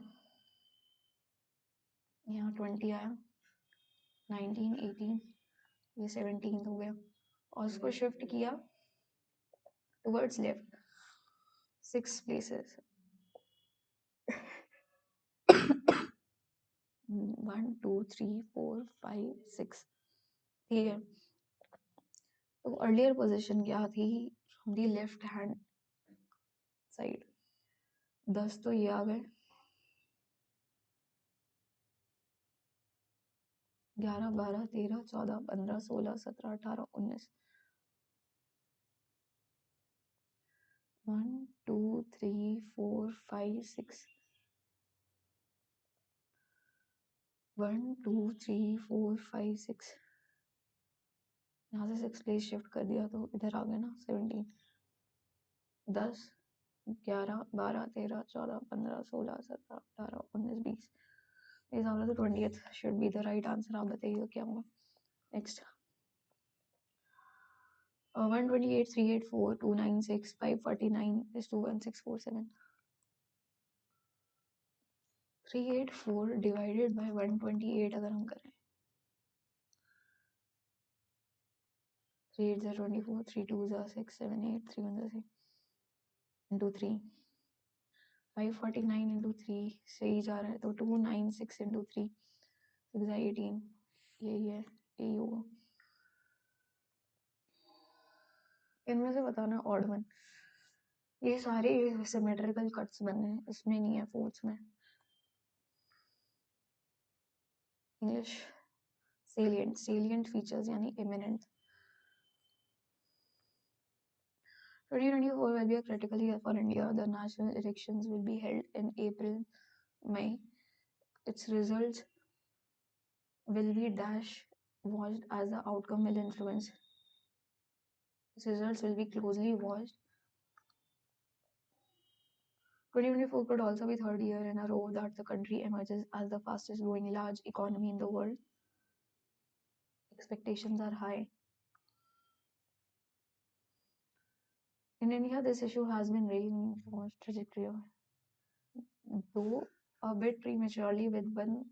यहाँ 20 आया, 19 18, ये 17th हो गया. और उसको शिफ्ट किया टुवर्ड्स लेफ्ट 6 प्लेसेस. 1 2 3 4 5 6, ठीक है। तो अर्लियर पोजीशन क्या थी from the left hand side? 10 तो ये आ गए, 11 12 13 14 15 16 17 18 19, 1 2 3 4 5 6, 1 2 3 4 5 6, यहाँ से 6 प्लेस शिफ्ट कर दिया तो इधर आ गए ना 17, 10 11 12 13 14 15 16 17 18 19 20, इस हिसाब से 20th should be the right answer. आप बताइए क्या होगा नेक्स्ट? 128 384 296 549 is 21647, 384 डिवाइडेड बाय 128 अगर हम करें, 3 8 24, 3 2 6 7 8, 3 1 6 into 3, 549 into 3 सही जा रहा है तो 296 into 3, 6 18, यही है, यही होगा। इनमें से बताना ऑड वन। ये सारे सिमेट्रिकल कट्स बने हैं, इसमें नहीं है फोर्थ में। इंग्लिश salient features यानी imminent। 2024 will be a critical year for India. The national elections will be held in April, May. Its results will be dash watched as the outcome will influence. Its results will be closely watched. 2024 could also be third year in a row that the country emerges as the fastest growing large economy in the world. Expectations are high. In India, this issue has been railing for trajectory, though a bit prematurely, with one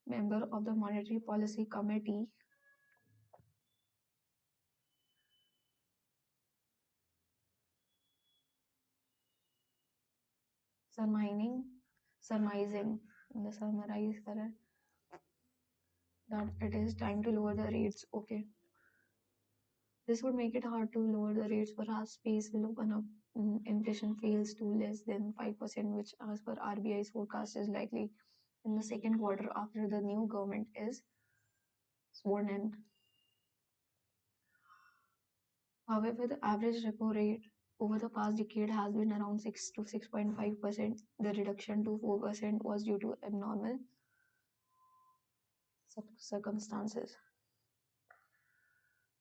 member of the Monetary Policy Committee surmising the summarize करें that it is time to lower the rates. Okay, this would make it hard to lower the rates, perhaps space will open up. Inflation fails to less than 5%, which as per RBI's forecast is likely in the second quarter after the new government is sworn in. However, the average repo rate over the past decade has been around 6 to 6.5%. The reduction to 4% was due to abnormal circumstances.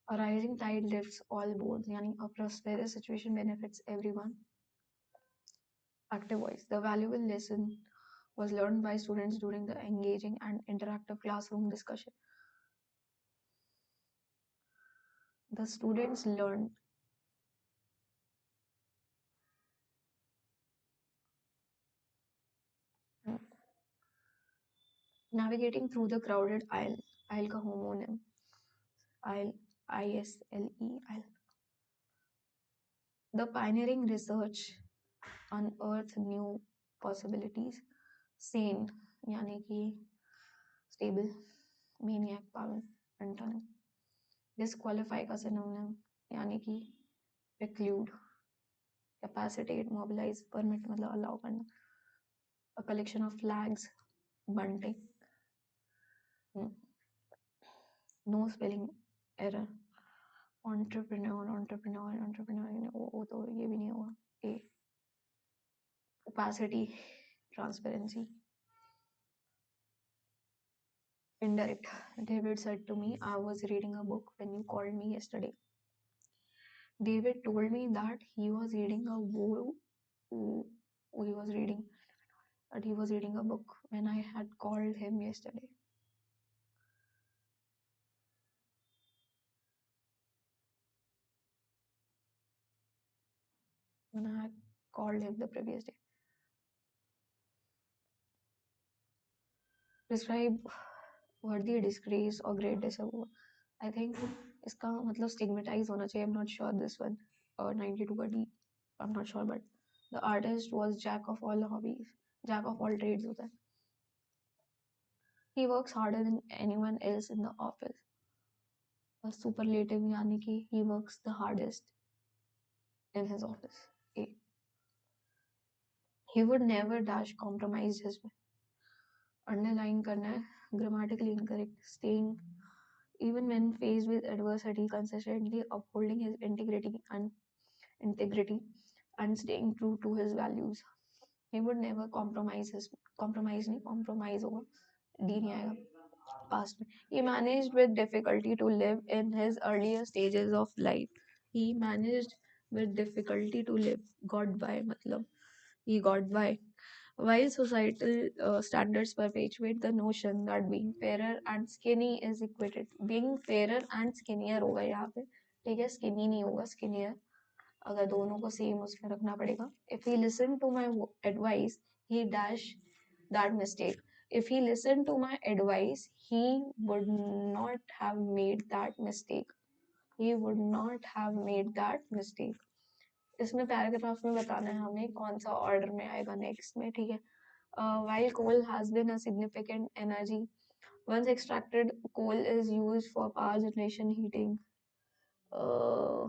A rising tide lifts all boats, yani a prosperous situation benefits everyone. Active voice. The valuable lesson was learned by students during the engaging and interactive classroom discussion. The students learned navigating through the crowded aisle. Aisle ka homonym. Aisle. ISLE. Aisle. The pioneering research unearthed new possibilities. Sane, यानी कि stable, maniac, pagan, antonym. Disqualify का synonym यानी कि preclude, capacitate, mobilize, permit मतलब allow करना. A collection of flags, bunting. No spelling error. Entrepreneur वो तो ये भी नहीं होगा. A. Opacity, transparency. Indirect. David said to me, I was reading a book when you called me yesterday. David told me that he was reading a book. He was reading that he was reading a book when I had called him yesterday. When I had called him the previous day. Describe worthy disgrace or great disapproval. I think इसका मतलब stigmatize होना चाहिए. I'm not sure this one. 92 का D. I'm not sure, but the artist was jack of all hobbies. Jack of all trades होता है. He works harder than anyone else in the office. A superlative यानी कि he works the hardest in his office. A. He would never dash compromise his underline करना है grammatically incorrect staying even when faced with adversity consistently upholding his integrity and staying true to his values. He would never compromise नहीं compromise होगा D नहीं आएगा past में. He managed with difficulty to live in his earlier stages of life. He managed with difficulty to live. Got by मतलब he got by. While societal standards perpetuate the notion that being fairer and skinny is equated, being fairer and skinnier होगा यहाँ पे, ठीक है, skinny नहीं होगा skinnier. अगर दोनों को सेम उसमें रखना पड़ेगा. If he listened to my advice, he dash that mistake. If he listened to my advice, he would not have made that mistake. He would not have made that mistake. इसमें paragraph में बताना है हमें कौन सा order में आएगा next में, ठीक है. While coal has been a significant energy, once extracted coal is used for power generation, heating. Uh,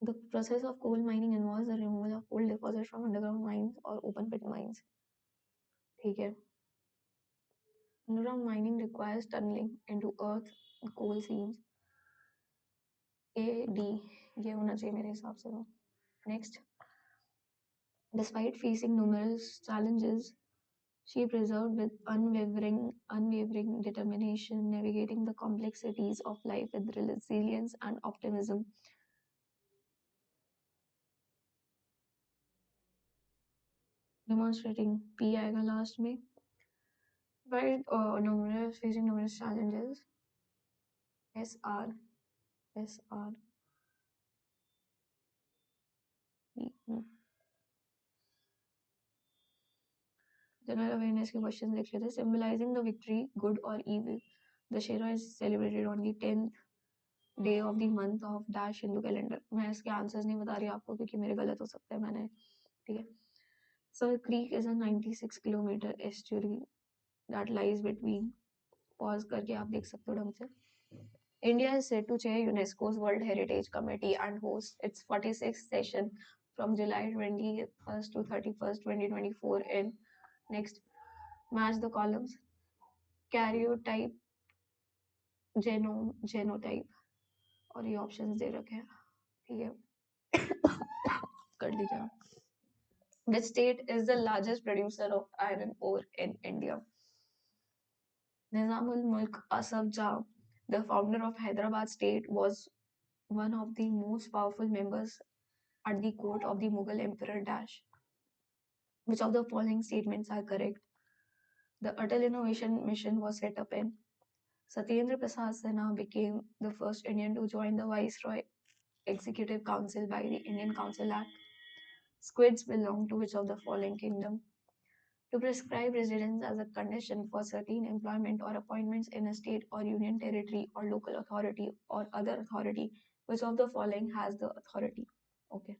The process of coal mining involves the removal of coal deposits from underground mines or open pit mines. ठीक है. Underground mining requires tunneling into earth coal seams. A D ये होना चाहिए मेरे हिसाब से तो. Next, despite facing numerous challenges, she preserved with unwavering determination, navigating the complexities of life with resilience and optimism. Demonstrating P आएगा last में. But facing numerous challenges. SR. General awareness के questions देख लेते हैं. Symbolizing the victory, good or evil, Dussehra is celebrated on the 10th day of the month of dash Hindu calendar. मैं इसके answers नहीं बता रही आपको क्योंकि मेरे गलत हो सकते हैं. मैंने ठीक है. Sir Creek is a 96 kilometer estuary that lies between. Pause करके आप देख सकते हो ढंग से. India is set to chair UNESCO's World Heritage Committee and host its 46th session from July 21st to 31st, 2024 in. Next, match the columns. Karyotype, genotype और ये options दे रखे हैं. ठीक है, कर लीजिए आप. Which state is the largest producer of iron ore in India? Nizamul Mulk Asaf Jah, the founder of Hyderabad state, was one of the most powerful members at the court of the Mughal Emperor Dash. Which of the following statements are correct? The Atal Innovation Mission was set up in. Satyendra Prasad Sinha became the first Indian to join the Viceroy Executive Council by the Indian Council Act. Squids belong to which of the following kingdom? To prescribe residence as a condition for certain employment or appointments in a state or union territory or local authority or other authority, which of the following has the authority? Okay,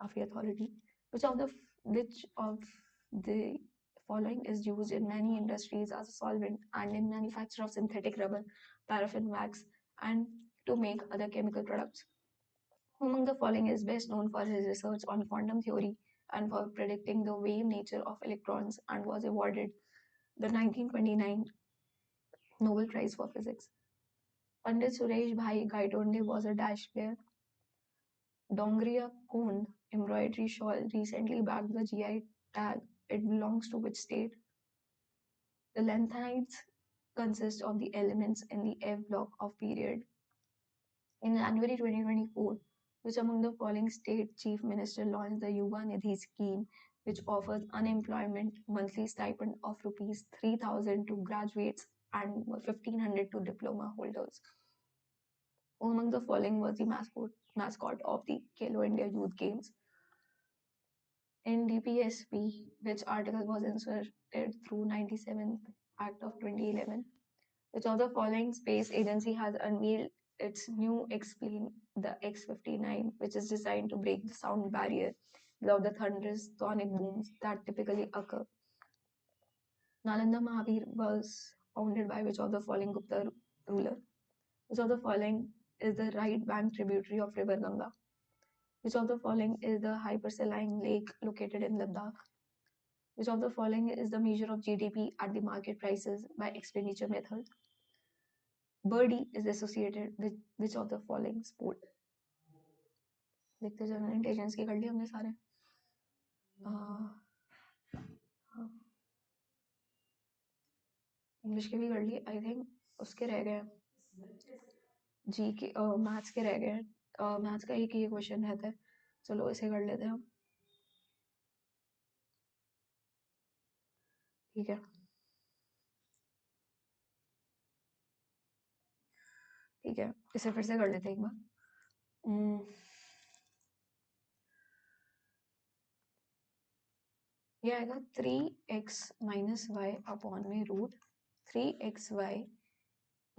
काफी authority. Which of the following is used in many industries as a solvent and in manufacture of synthetic rubber, paraffin wax, and to make other chemical products? Who among the following is best known for his research on quantum theory and for predicting the wave nature of electrons and was awarded the 1929 Nobel Prize for Physics? Pandit Suresh Bhai Gaitonde was a dash player. Dongria Kund embroidery shawl recently bagged the GI tag. It belongs to which state? The lanthanides consist of the elements in the F block of period. In January 2024, which among the following state chief minister launched the Yuva Nidhi scheme, which offers unemployment monthly stipend of rupees 3,000 to graduates and 1,500 to diploma holders? Who among the following was the mascot of the Khelo India Youth Games? In DPSP, which article was inserted through 97th Act of 2011? Which of the following space agency has unveiled its new X-plane, the X-59, which is designed to break the sound barrier without the thunderous sonic booms that typically occur? Nalanda Mahabir was founded by which of the following Gupta ruler? Which of the following is the right bank tributary of river Ganga? Which of the following is the hypersaline lake located in Ladakh? Which of the following is the measure of GDP at the market prices by expenditure method? Birdie is associated with which of the following sport? देखते general intelligence की कर ली हमने सारे. English के भी कर ली I think. उसके रह गए जी के मैथ्स के रह गए. मैथ्स का एक ही क्वेश्चन रहता है. चलो इसे कर लेते हैं हम. ठीक है ठीक है इसे फिर से कर लेते हैं एक बार. ये आएगा 3x माइनस वाई अपॉन में रूट 3xy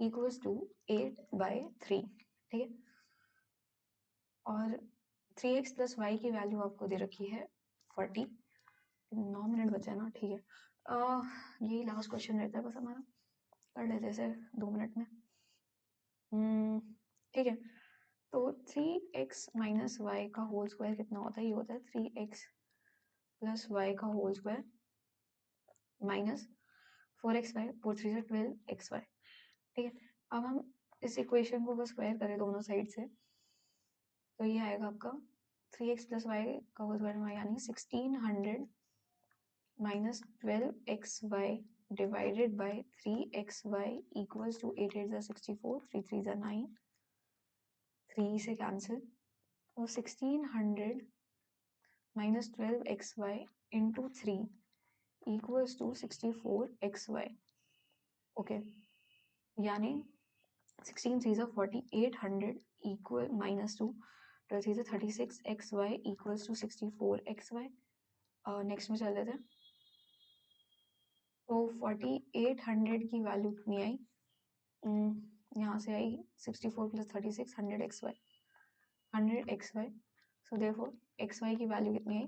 इक्वल्स टू 8/3. ठीक है. और 3x प्लस वाई की वैल्यू आपको दे रखी है 40. 9 मिनट बचे हैं ना. ठीक है. यही लास्ट क्वेश्चन रहता है बस हमारा. कर लेते हैं इसे 2 मिनट में. ठीक है. तो 3x माइनस वाई का होल स्क्वायर कितना होता है? ये होता है 3x प्लस वाई का होल स्क्वायर माइनस 4xy 4 3 से 12xy. ठीक है. अब हम इस इक्वेशन को स्क्वायर करें दोनों साइड से तो ये आएगा आपका 3x प्लस वाई का होल स्क्वायर यानी 1600 minus 12xy divided by 3xy equals to 8 8 64 3 3 9 3 से कैंसिल. और 1600 minus 12xy into 3 equals to 64xy. Okay. यानी 16 3 40 800 equal minus 2 12 3 36xy equals to 64xy. Next में चल लेते हैं. तो 4800 की वैल्यू कितनी आई? यहाँ से आई 64 प्लस 36 100xy 100xy. So therefore xy की वैल्यू कितनी आई?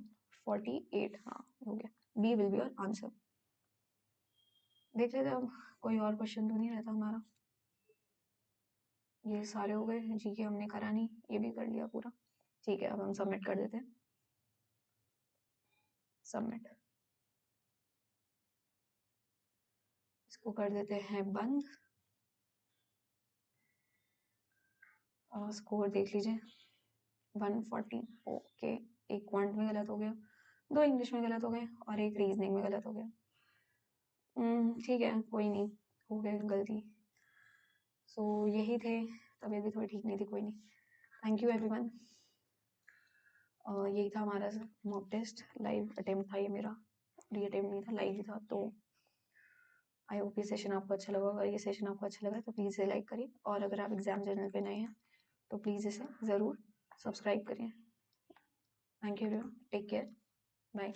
48. हाँ हो गया. B will be your answer. देख लेते अब कोई और क्वेश्चन तो नहीं रहता हमारा. ये सारे हो गए. जी के हमने करा नहीं. ये भी कर लिया पूरा. ठीक है. अब हम सबमिट कर देते हैं. सबमिट. इसको कर देते हैं बंद. स्कोर देख लीजिए 140. ओके. एक क्वांट में गलत हो गया, 2 इंग्लिश में गलत हो गए और एक रीजनिंग में गलत हो गया. ठीक है कोई नहीं. हो गए गलती. सो यही थे. तबीयत भी थोड़ी ठीक नहीं थी. कोई नहीं. Thank you everyone. यही था हमारा मॉक टेस्ट. लाइव अटेम्प्ट था ये मेरा. री अटेम्प्ट नहीं था, लाइव ही था. तो आई होप ये सेशन आपको अच्छा लगा. अगर ये सेशन आपको अच्छा लगा तो प्लीज़ इसे लाइक करिए. और अगर आप एग्जाम चैनल पे नए हैं तो प्लीज़ इसे ज़रूर सब्सक्राइब करिए. Thank you. Take care. Bye.